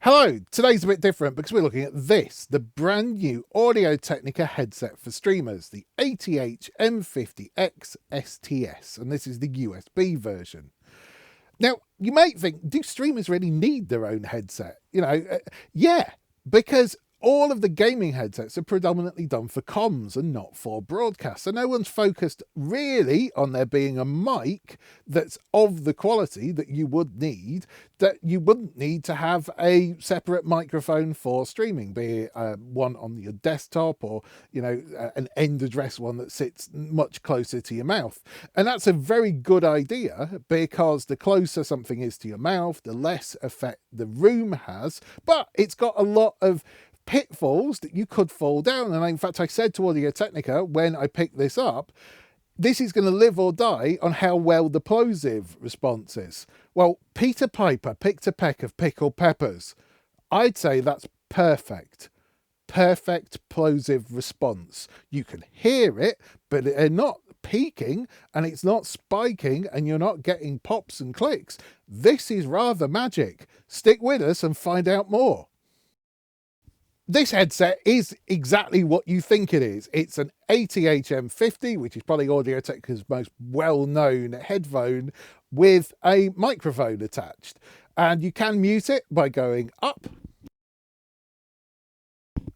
Hello, today's a bit different because we're looking at this, the brand new Audio Technica headset for streamers, the ATH-M50xSTS, and this is the USB version. Now, you might think, do streamers really need their own headset? Yeah, because all of the gaming headsets are predominantly done for comms and not for broadcast. So no one's focused really on there being a mic that's of the quality that you would need, that you wouldn't need to have a separate microphone for streaming, be it one on your desktop or, an end address one that sits much closer to your mouth. And that's a very good idea because the closer something is to your mouth, the less effect the room has, but it's got a lot of pitfalls that you could fall down. And in fact, I said to Audio Technica when I picked this up, this is going to live or die on how well the plosive response is. Well, Peter Piper picked a peck of pickled peppers. I'd say that's perfect. Perfect plosive response. You can hear it, but they're not peaking and it's not spiking and you're not getting pops and clicks. This is rather magic. Stick with us and find out more. This headset is exactly what you think it is. It's an ATH-M50, which is probably Audio Technica's most well-known headphone, with a microphone attached. And you can mute it by going up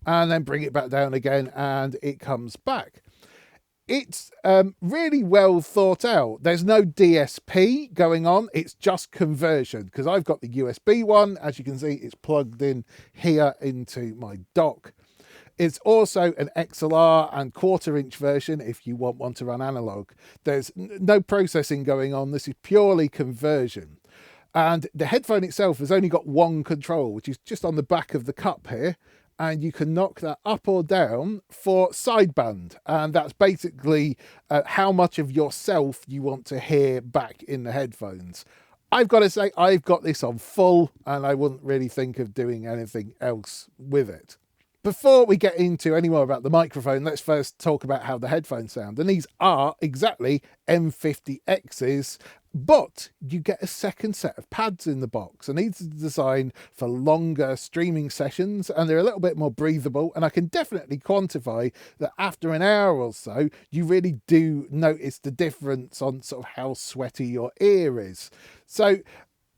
and then bring it back down again and it comes back. It's really well thought out. There's no DSP going on. It's just conversion because I've got the USB one. As you can see, it's plugged in here into my dock. It's also an XLR and 1/4-inch version if you want one to run analog. There's no processing going on. This is purely conversion. And the headphone itself has only got one control, which is just on the back of the cup here. And you can knock that up or down for sideband. And that's basically how much of yourself you want to hear back in the headphones. I've got to say, I've got this on full and I wouldn't really think of doing anything else with it. Before we get into any more about the microphone, let's first talk about how the headphones sound. And these are exactly M50X's, but you get a second set of pads in the box. And these are designed for longer streaming sessions and they're a little bit more breathable. And I can definitely quantify that after an hour or so, you really do notice the difference on sort of how sweaty your ear is. So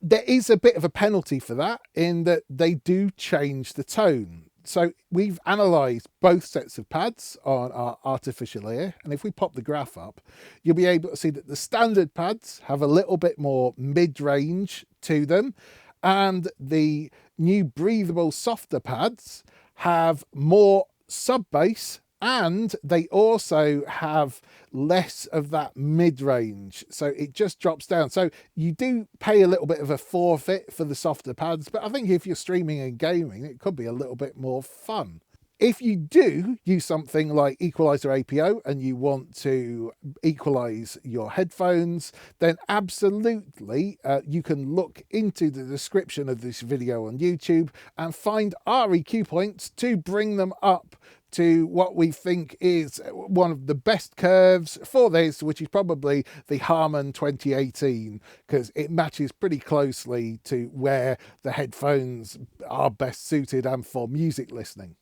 there is a bit of a penalty for that in that they do change the tone. So we've analysed both sets of pads on our artificial ear. And if we pop the graph up, you'll be able to see that the standard pads have a little bit more mid-range to them. And the new breathable softer pads have more sub-bass and they also have less of that mid-range. So it just drops down. So you do pay a little bit of a forfeit for the softer pads, but I think if you're streaming and gaming, it could be a little bit more fun. If you do use something like Equaliser APO and you want to equalize your headphones, then absolutely you can look into the description of this video on YouTube and find our EQ points to bring them up to what we think is one of the best curves for this, which is probably the Harman 2018, because it matches pretty closely to where the headphones are best suited and for music listening.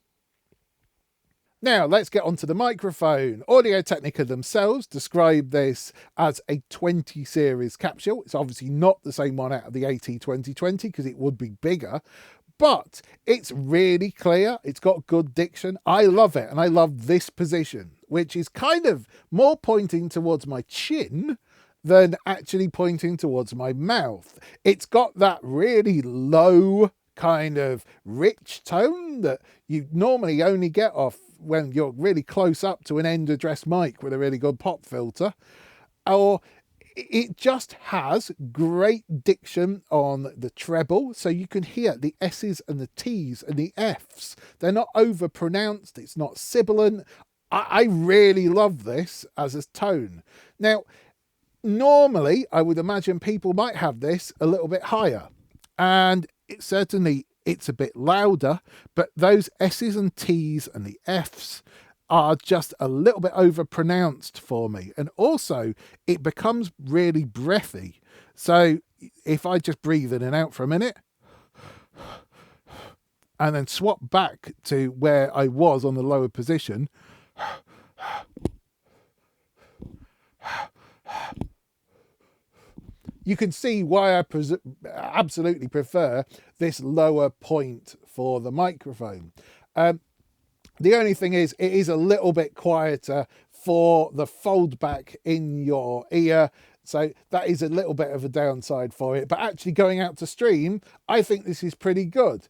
Now, let's get onto the microphone. Audio Technica themselves describe this as a 20 series capsule. It's obviously not the same one out of the AT2020 because it would be bigger, but it's really clear. It's got good diction. I love it. And I love this position, which is kind of more pointing towards my chin than actually pointing towards my mouth. It's got that really low kind of rich tone that you normally only get off when you're really close up to an end address mic with a really good pop filter. Or it just has great diction on the treble, so you can hear the S's and the T's and the F's. They're not over pronounced, it's not sibilant. I really love this as a tone. Now, normally I would imagine people might have this a little bit higher, and it's a bit louder, but those S's and T's and the F's are just a little bit over pronounced for me. And also it becomes really breathy. So if I just breathe in and out for a minute, and then swap back to where I was on the lower position, you can see why I absolutely prefer this lower point for the microphone. The only thing is, it is a little bit quieter for the fold back in your ear. So that is a little bit of a downside for it. But actually going out to stream, I think this is pretty good.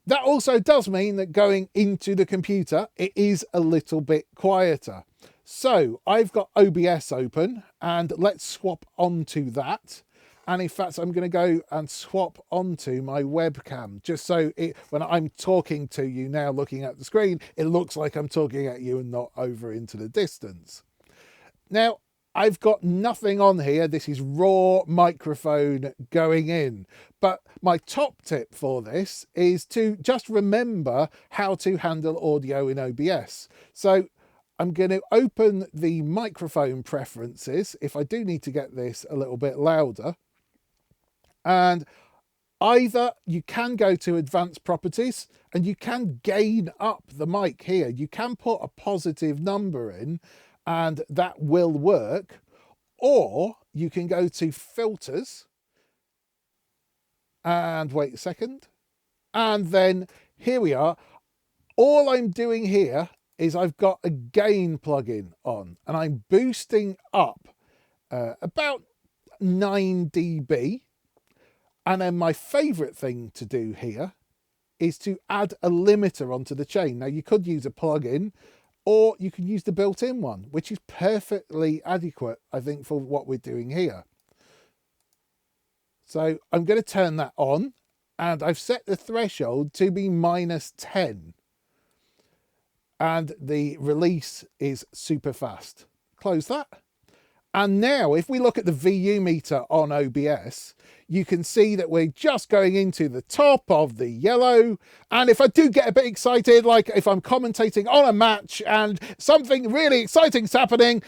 That also does mean that going into the computer, it is a little bit quieter. So I've got OBS open, and let's swap onto that. And in fact, I'm going to go and swap onto my webcam, just so when I'm talking to you now, looking at the screen, it looks like I'm talking at you and not over into the distance. Now, I've got nothing on here. This is raw microphone going in. But my top tip for this is to just remember how to handle audio in OBS. So I'm going to open the microphone preferences if I do need to get this a little bit louder. And either you can go to advanced properties and you can gain up the mic here. You can put a positive number in and that will work. Or you can go to filters and wait a second. And then here we are. All I'm doing here is I've got a gain plugin on and I'm boosting up about 9 dB. And then my favorite thing to do here is to add a limiter onto the chain. Now you could use a plugin or you can use the built-in one, which is perfectly adequate, I think, for what we're doing here. So I'm going to turn that on and I've set the threshold to be -10. And the release is super fast. Close that. And now if we look at the VU meter on OBS, you can see that we're just going into the top of the yellow. And if I do get a bit excited, like if I'm commentating on a match and something really exciting's happening,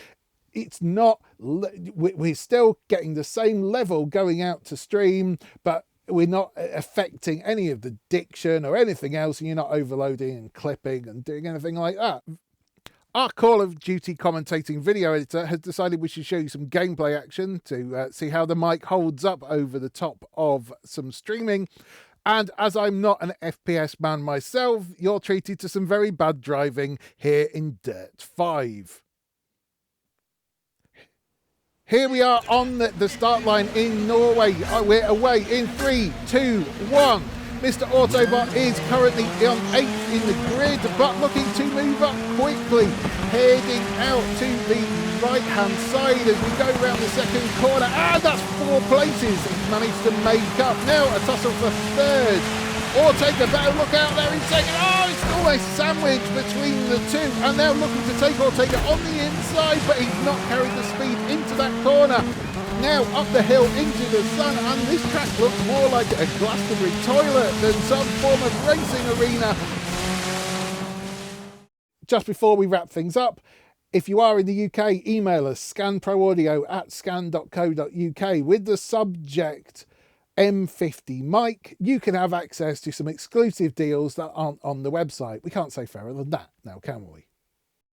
it's not, we're still getting the same level going out to stream, but we're not affecting any of the diction or anything else, and you're not overloading and clipping and doing anything like that. Our Call of Duty commentating video editor has decided we should show you some gameplay action to see how the mic holds up over the top of some streaming. And as I'm not an FPS man myself, you're treated to some very bad driving here in Dirt 5. Here we are on the start line in Norway. We're away in 3, 2, 1. Mr. Autobot is currently on 8th in the grid, but looking to move up quickly, heading out to the right-hand side as we go around the second corner. And that's 4 places he's managed to make up. Now a tussle for 3rd. Ortega better look out there in 2nd. Oh, it's almost sandwiched between the two. And now looking to take Ortega on the inside, but he's not carried the speed into that corner. Now up the hill into the sun, and this track looks more like a Glastonbury toilet than some form of racing arena. Just before we wrap things up, if you are in the UK, email us scanproaudio@scan.co.uk with the subject M50 mic. You can have access to some exclusive deals that aren't on the website. We can't say fairer than that now, can we?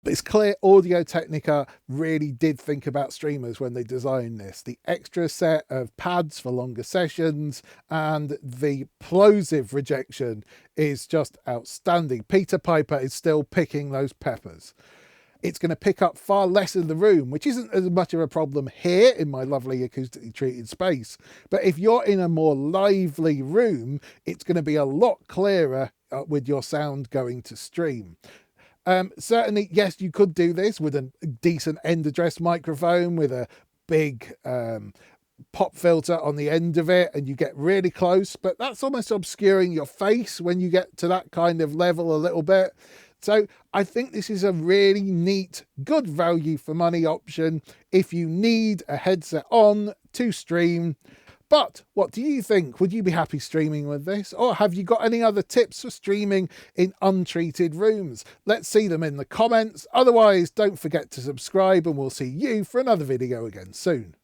But it's clear Audio Technica really did think about streamers when they designed this. The extra set of pads for longer sessions and the plosive rejection is just outstanding. Peter Piper is still picking those peppers. It's going to pick up far less of the room, which isn't as much of a problem here in my lovely acoustically treated space. But if you're in a more lively room, it's going to be a lot clearer with your sound going to stream. Certainly, yes, you could do this with a decent end address microphone with a big pop filter on the end of it, and you get really close, but that's almost obscuring your face when you get to that kind of level a little bit. So I think this is a really neat, good value for money option if you need a headset on to stream. But what do you think? Would you be happy streaming with this? Or have you got any other tips for streaming in untreated rooms? Let's see them in the comments. Otherwise, don't forget to subscribe and we'll see you for another video again soon.